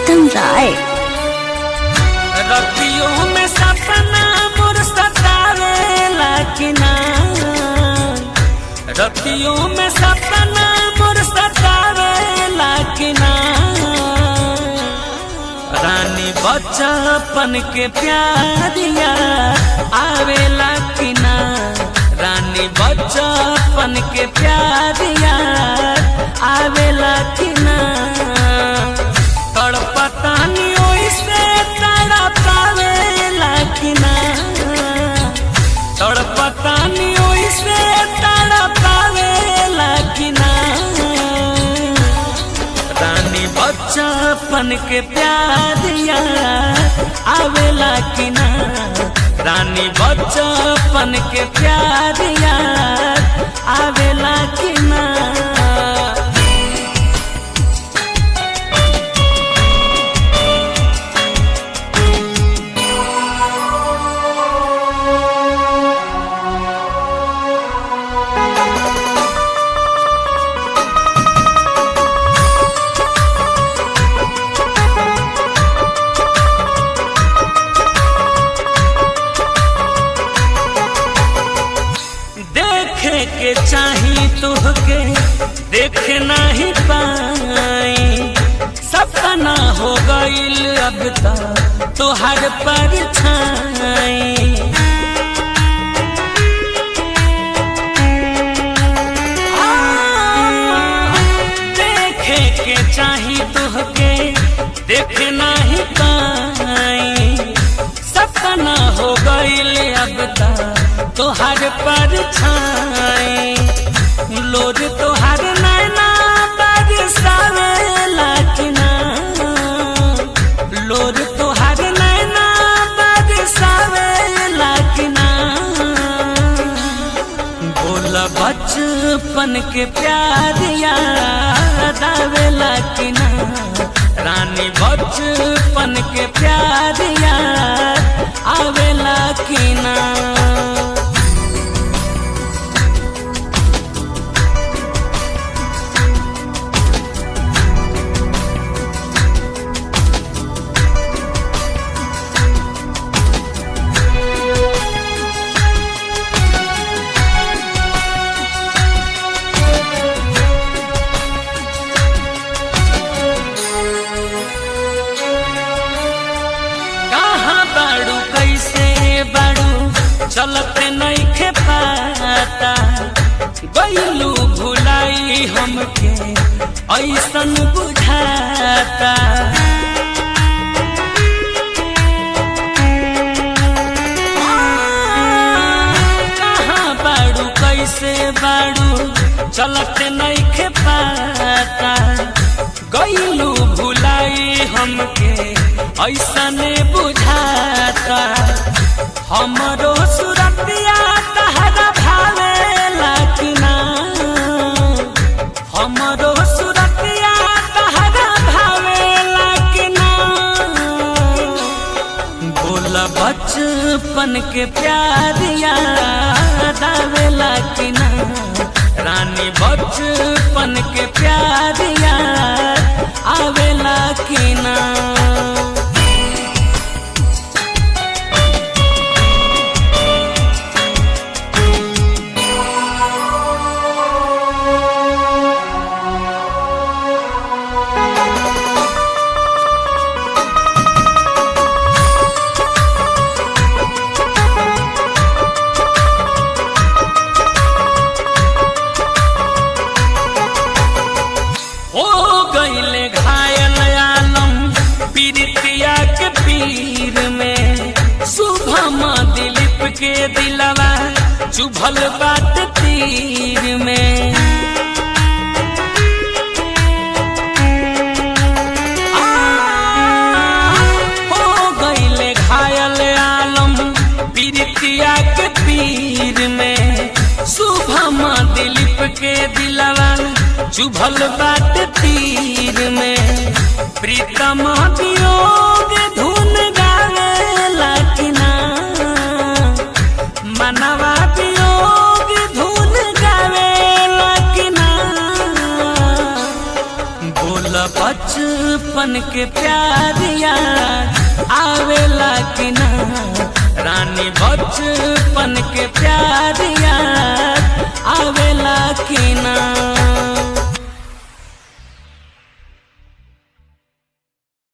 प्रीतम राय। रतियों में सपना मोर सतावेला कि ना, रतियों में सपना मोर सतावेला कि ना। रानी बचपन के प्यारिया आवेला कि ना, रानी बचपन के प्यारिया आवेला कि ना। तड़पतानी ओइसे तड़पावेला कि ना, तड़पतानी ओइसे तड़पावेला कि ना। रानी बचपन के प्यारिया आवेला कि ना, रानी बचपन के प्यारिया आवेला कि ना। देखे के चाही तुहके देख नहीं पाई, सपना हो गईल अब तक तुहार परछाई। देखे के चाही तुहके देख नहीं पाई, सपना हो गईल अब तक तोहार परछाई। लोर तोहार नैना बरसावेला कि ना, लोर तोहार नैना बरसावेला कि ना। बोला बचपन के प्यारिया दावेला कि ना, रानी बचपन के प्यारिया आवेला कि ना। चलते नहीं खे पाता, गईलू भुलाई हमके ऐसन बुझाता। कहाँ बाड़ू कैसे बाड़ू चलते नहीं खे पाता, गईलू भुलाई हमके ऐसन बुझाता। हमरो सुरतिया तहरा भावेला कि ना, हमरो सुरतिया तहरा भावेला कि ना। बोला बचपन के प्यारिया दावेला कि ना, रानी बचपन के प्यारिया आवेला कि ना। के दिलवा चुभल बात तीर में, हो गईले घायल आलम पीरितिया के पीर में। शुभम दिलीप के दिलवा चुभल बात तीर में। प्रीतम वियोग धुन गावेला कि ना, मनवा वियोग धुन गावेला कि ना। बोला बचपन बचपन के प्यारिया आवेला कि ना रानी बचपन के प्यार